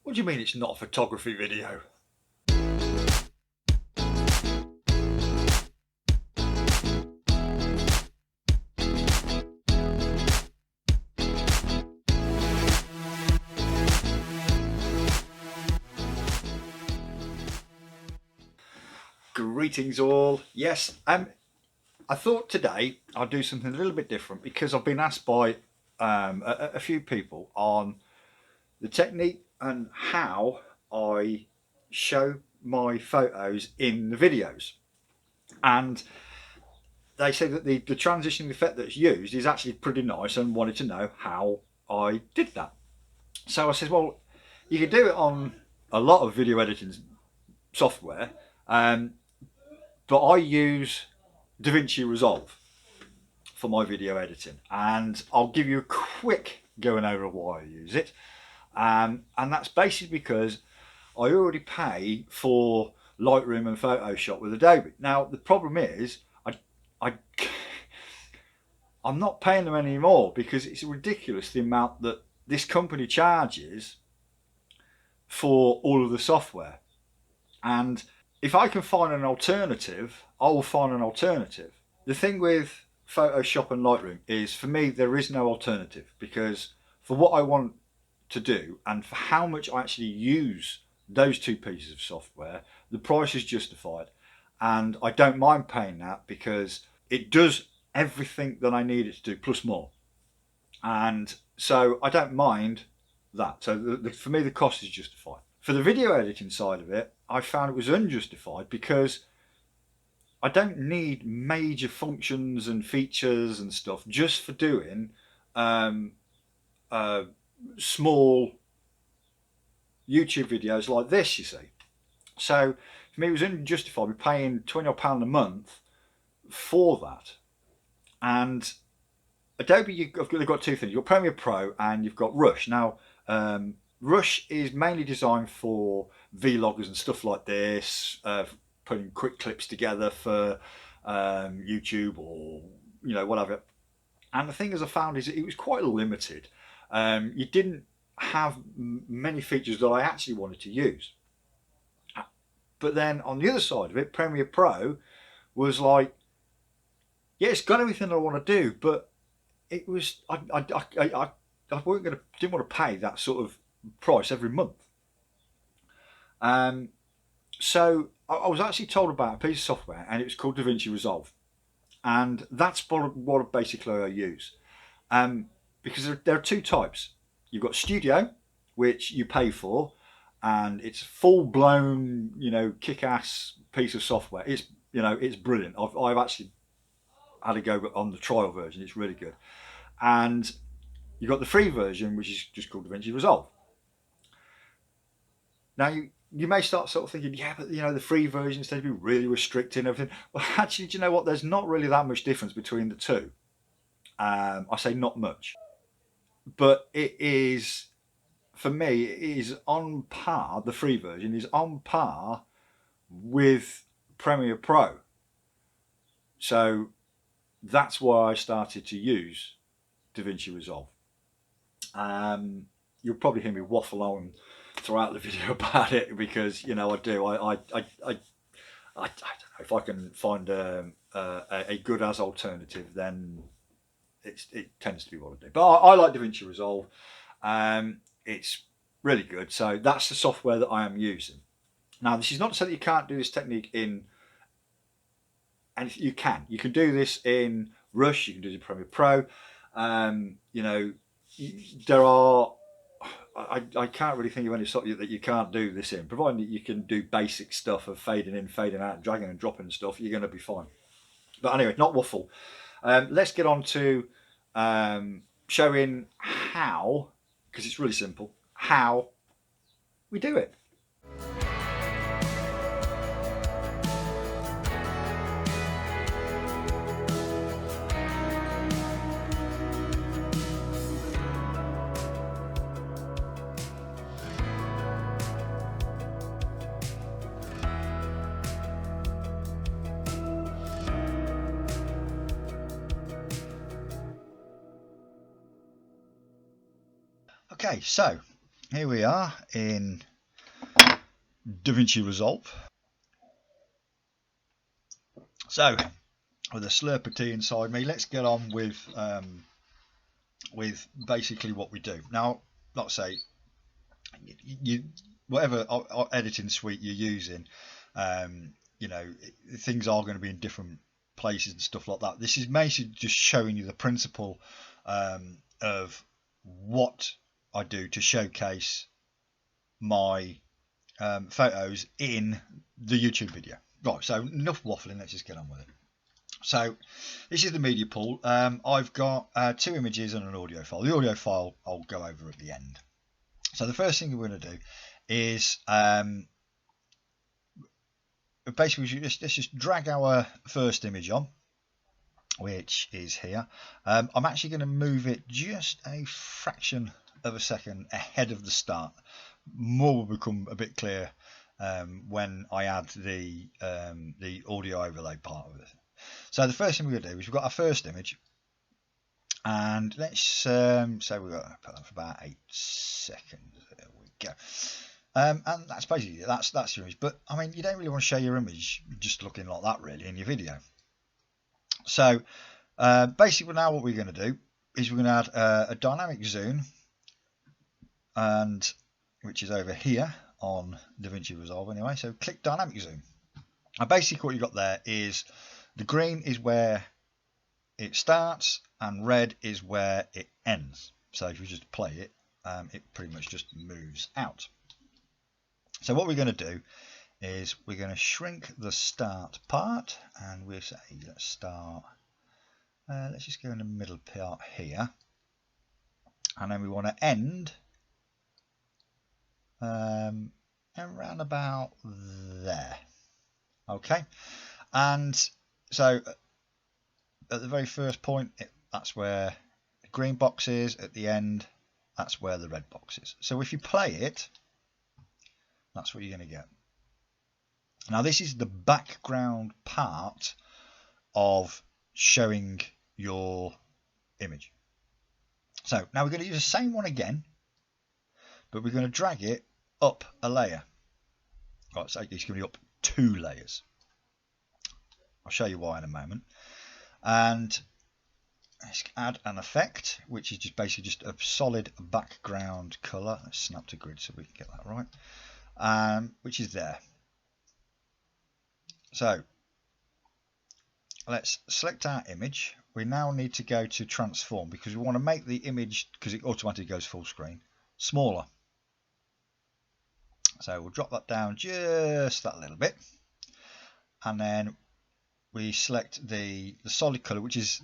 What do you mean it's not a photography video? Greetings all. Yes, I thought today I'd do something a little bit different because I've been asked by a few people on the technique and how I show my photos in the videos. And they say that the transitioning effect that's used is actually pretty nice and wanted to know how I did that. So I said, well, you can do it on a lot of video editing software, but I use DaVinci Resolve for my video editing, and I'll give you a quick going over why I use it. And that's basically because I already pay for Lightroom and Photoshop with Adobe. Now the problem is I'm not paying them anymore because it's ridiculous the amount that this company charges for all of the software. And if I can find an alternative, I will find an alternative. The thing with Photoshop and Lightroom is, for me, there is no alternative, because for what I want to do and for how much I actually use those two pieces of software, the price is justified. And I don't mind paying that because it does everything that I need it to do plus more. And so I don't mind that. So for me, the cost is justified. For the video editing side of it, I found it was unjustified because I don't need major functions and features and stuff just for doing small YouTube videos like this, you see. So for me, it was unjustified. We're paying £20 a month for that. And Adobe, they've got two things. You've got Premiere Pro and you've got Rush. Now, Rush is mainly designed for vloggers and stuff like this, putting quick clips together for YouTube or whatever. And the thing as I found is it was quite limited. You didn't have many features that I actually wanted to use. But then on the other side of it, Premiere Pro was like, yeah, it's got everything I want to do, but it was I didn't want to pay that sort of price every month. So I was actually told about a piece of software, and it was called DaVinci Resolve, and that's what basically I use. Because there are two types. You've got Studio, which you pay for, and it's full-blown, kick-ass piece of software. It's brilliant. I've actually had a go on the trial version. It's really good. And you've got the free version, which is just called DaVinci Resolve. Now you may start sort of thinking, yeah, but the free versions tend to be really restricting everything. Well, actually, do you know what? There's not really that much difference between the two. I say not much, but it is, for me, it is on par. The free version is on par with Premiere Pro. So that's why I started to use DaVinci Resolve. You'll probably hear me waffle on throughout the video about it because I do. I don't know if I can find a good as alternative, then it tends to be what I do. But I like DaVinci Resolve. It's really good. So that's the software that I am using. Now, this is not to say that you can't do this technique in. And you can do this in Rush, you can do it in Premiere Pro. There are, I can't really think of any software that you can't do this in, providing that you can do basic stuff of fading in, fading out, dragging and dropping stuff. You're going to be fine. But anyway, not waffle. Let's get on to showing how, because it's really simple, how we do it. Okay, so here we are in DaVinci Resolve. So, with a slurper tea inside me, let's get on with basically what we do. Now, like I say, you whatever editing suite you're using, you know, things are going to be in different places and stuff like that. This is basically just showing you the principle of what I do to showcase my photos in the YouTube video. Right, so enough waffling, let's just get on with it. So this is the media pool. I've got 2 images and an audio file. The audio file I'll go over at the end. So the first thing we're going to do is basically let's just drag our first image on, which is here. I'm actually going to move it just a fraction of a second ahead of the start. More will become a bit clear when I add the audio overlay part of it. So the first thing we're going to do is we've got our first image, and let's say we've got to put that for about 8 seconds. There we go. And that's basically that's your image. But I mean, you don't really want to show your image just looking like that really in your video. So basically now what we're going to do is we're going to add a dynamic zoom, and which is over here on DaVinci Resolve anyway. So click dynamic zoom. And basically what you've got there is the green is where it starts and red is where it ends. So if you just play it, it pretty much just moves out. So what we're going to do is we're going to shrink the start part, and we'll say let's start, let's just go in the middle part here, and then we want to end around about there. Okay, and so at the very first point, that's where the green box is. At the end, that's where the red box is. So if you play it, that's what you're going to get. Now this is the background part of showing your image. So now we're going to use the same one again, but we're going to drag it up a layer. Right, so it's going to be up 2 layers. I'll show you why in a moment. And let's add an effect, which is just basically just a solid background color. Let's snap to grid so we can get that right. Which is there. So let's select our image. We now need to go to transform because we want to make the image, because it automatically goes full screen, smaller. So we'll drop that down just that little bit, and then we select the solid color, which is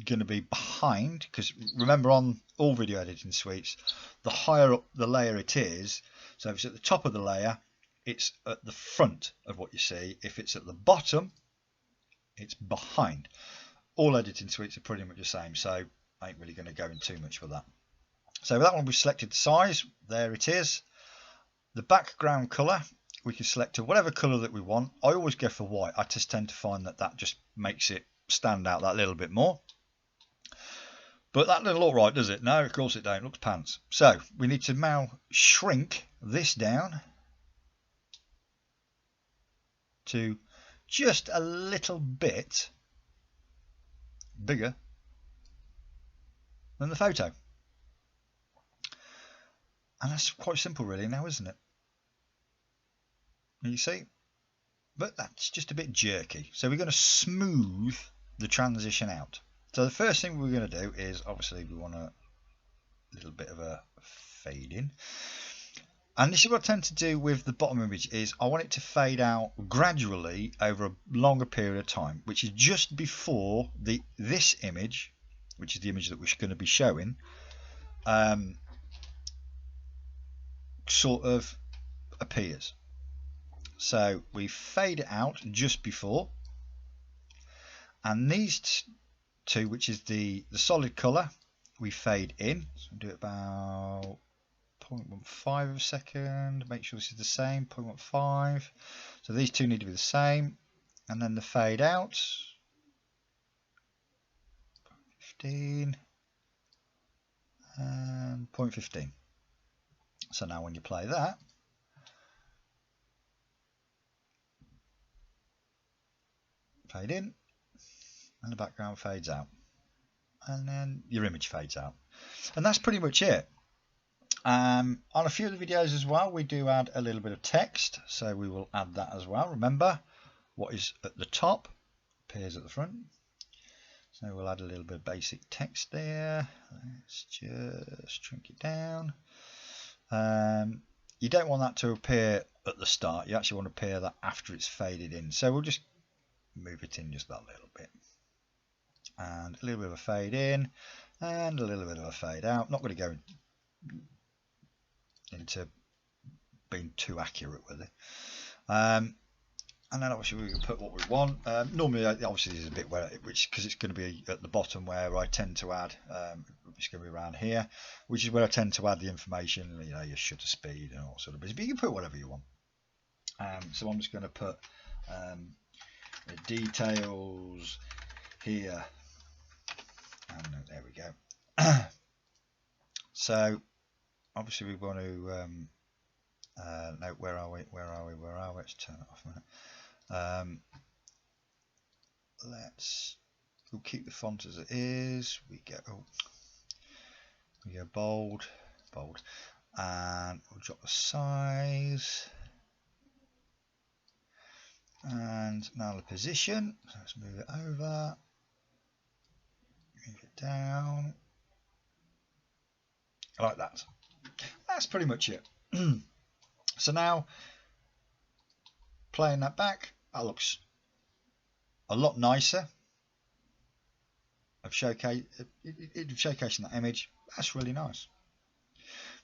going to be behind, because remember on all video editing suites, the higher up the layer it is, so if it's at the top of the layer, it's at the front of what you see. If it's at the bottom, it's behind. All editing suites are pretty much the same, so I ain't really going to go in too much with that. So with that one, we've selected the size. There it is. The background color, we can select to whatever color that we want. I always go for white. I just tend to find that just makes it stand out that little bit more. But that doesn't look right, does it? No, of course it don't. It looks pants. So we need to now shrink this down to just a little bit bigger than the photo. And that's quite simple really now, isn't it? You see? But that's just a bit jerky. So we're going to smooth the transition out. So the first thing we're going to do is, obviously we want a little bit of a fade in. And this is what I tend to do with the bottom image, is I want it to fade out gradually over a longer period of time, which is just before this image, which is the image that we're going to be showing, sort of appears. So we fade it out just before, and these two, which is the solid color, we fade in. So do it about 0.15 of a second. Make sure this is the same, 0.15. So these two need to be the same, and then the fade out 15 and 0.15. So now when you play that, fade in, and the background fades out, and then your image fades out, and that's pretty much it. On a few of the videos as well, we do add a little bit of text, so we will add that as well. Remember, what is at the top appears at the front, so we'll add a little bit of basic text there. Let's just shrink it down. You don't want that to appear at the start, you actually want to appear that after it's faded in, so we'll just move it in just that little bit, and a little bit of a fade in and a little bit of a fade out. Not going to go into being too accurate with it, and then obviously we can put what we want. Normally obviously this is a bit where which because it's going to be at the bottom where I tend to add it's going to be around here, which is where I tend to add the information, you know, your shutter speed and all sort of bits, but you can put whatever you want. So I'm just going to put the details here, and there we go. So obviously we want to no, where are we? Let's turn it off a minute. We'll keep the font as it is. We go bold, and we'll drop the size, and now the position. So let's move it over, move it down, like that. That's pretty much it. So now playing that back, that looks a lot nicer. Of showcasing that image, that's really nice.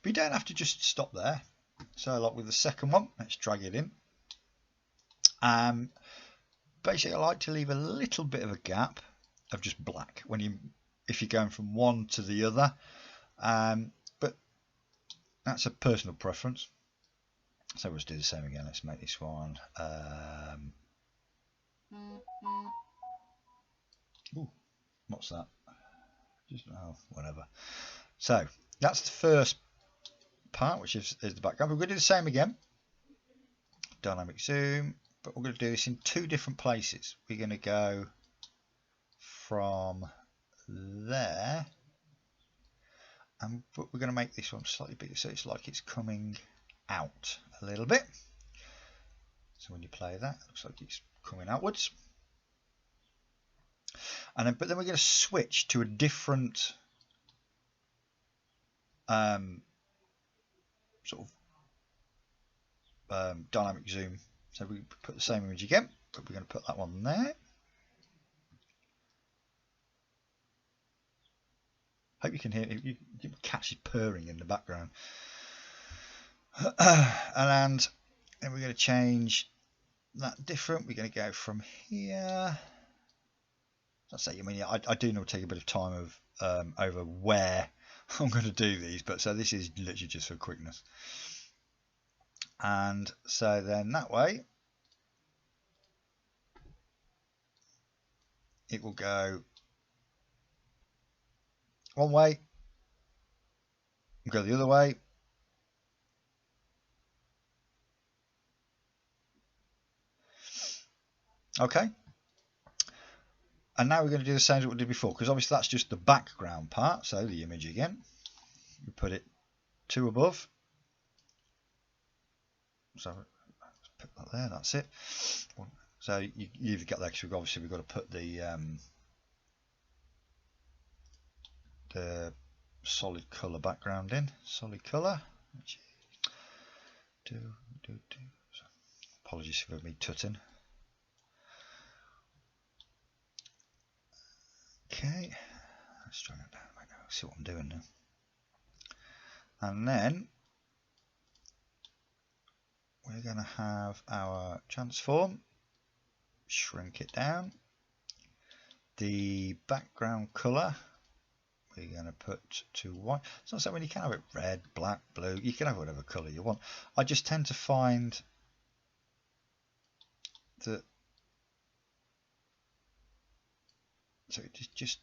But you don't have to just stop there. So like with the second one, let's drag it in. Basically I like to leave a little bit of a gap of just black if you're going from one to the other, but that's a personal preference. So let's do the same again. Let's make this one ooh, what's that? Just whatever. So that's the first part, which is the background. We're going to do the same again, dynamic zoom, but we're going to do this in two different places. We're going to go from there, and we're going to make this one slightly bigger, so it's like it's coming out a little bit. So when you play that, it looks like it's coming outwards. And then, but then we're going to switch to a different sort of dynamic zoom. So we put the same image again, but we're going to put that one there. Hope you can hear it. You catch it purring in the background. And then we're going to change that different. We're going to go from here. I say, I mean, I do know it'll take a bit of time of over where I'm going to do these, but so this is literally just for quickness. And so then that way it will go one way, go the other way. Okay. And now we're going to do the same as what we did before, because obviously that's just the background part. So the image again, we put it two above. So let's put that there. That's it. So you've got that, because obviously we've got to put the solid color background in. Solid color. Apologies for me tutting. Okay, let's try that down right now. See what I'm doing now. And then we're going to have our transform, shrink it down. The background color we're going to put to white. It's not so when you can have it red, black, blue. You can have whatever color you want. I just tend to find that so it just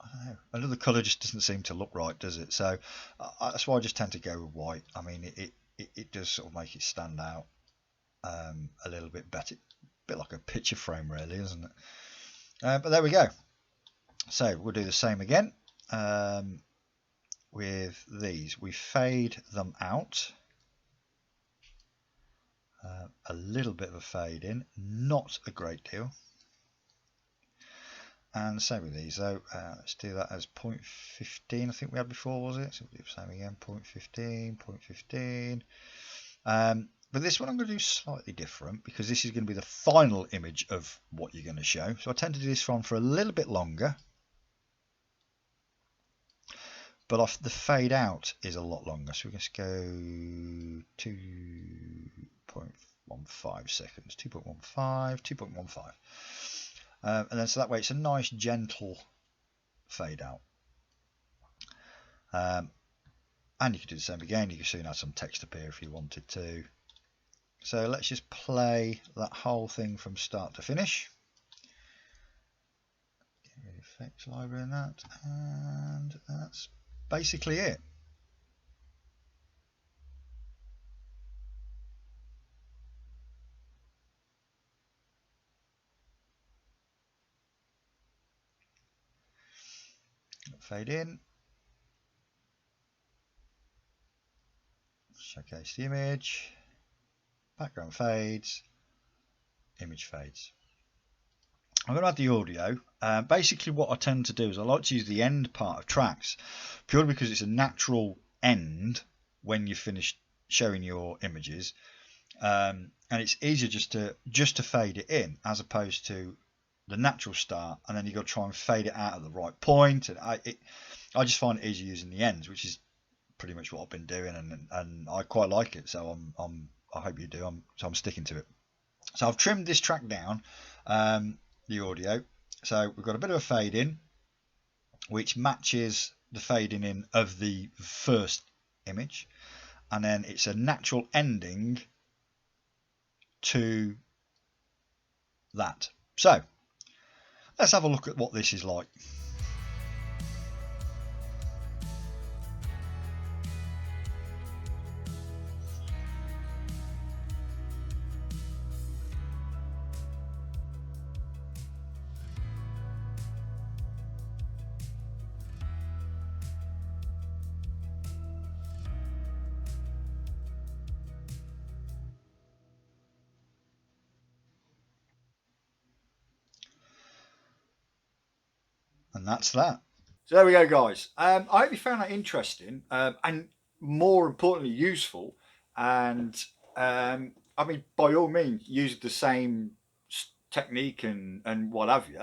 I don't know, another colour just doesn't seem to look right, does it? So that's why I just tend to go with white. I mean, it does sort of make it stand out a little bit better, a bit like a picture frame, really, isn't it? But there we go. So we'll do the same again with these. We fade them out. A little bit of a fade in, not a great deal. And same with these though. Let's do that as 0.15 I think we had before, was it? So we'll do the same again, 0.15, 0.15. But this one I'm going to do slightly different because this is going to be the final image of what you're going to show. So I tend to do this one for a little bit longer. But off the fade out is a lot longer. So we can just go 2.15 seconds, 2.15, 2.15. And then so that way it's a nice gentle fade out. And you can do the same again. You can soon add some text up here if you wanted to. So let's just play that whole thing from start to finish. Get rid of effects library and that, and that's basically it. Fade in. Showcase the image. Background fades. Image fades. I'm going to add the audio. Basically what I tend to do is I like to use the end part of tracks purely because it's a natural end when you finish showing your images, and it's easier just to fade it in as opposed to the natural start and then you've got to try and fade it out at the right point. And I just find it easier using the ends, which is pretty much what I've been doing, and I quite like it. So I hope you do. So I'm sticking to it. So I've trimmed this track down, the audio. So we've got a bit of a fade in, which matches the fading in of the first image, and then it's a natural ending to that. So let's have a look at what this is like. And that's that. So there we go, guys. I hope you found that interesting and more importantly useful. And I mean, by all means, use the same technique and what have you,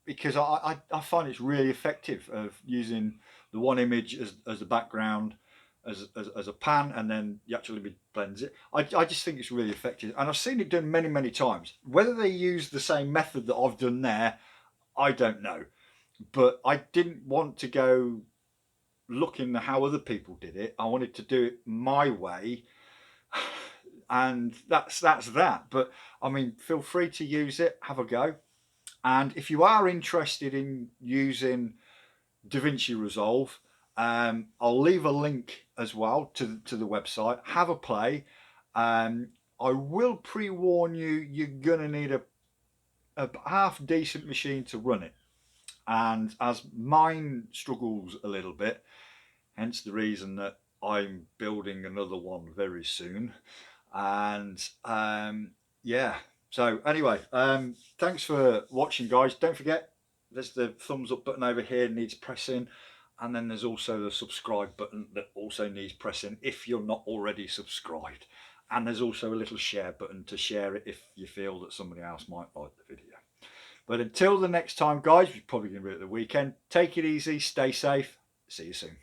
because I find it's really effective of using the one image as the background, as a pan, and then the actual image blends it. I just think it's really effective, and I've seen it done many times. Whether they use the same method that I've done there, I don't know. But I didn't want to go looking at how other people did it. I wanted to do it my way, and that's that. But I mean, feel free to use it, have a go. And if you are interested in using DaVinci Resolve, I'll leave a link as well to the website. Have a play. I will pre-warn you, you're gonna need a half decent machine to run it. And as mine struggles a little bit, hence the reason that I'm building another one very soon. And yeah, so anyway, thanks for watching, guys. Don't forget, there's the thumbs up button over here, needs pressing, and then there's also the subscribe button that also needs pressing if you're not already subscribed. And there's also a little share button to share it if you feel that somebody else might like the video. But until the next time, guys, we're probably going to be at the weekend. Take it easy, stay safe. See you soon.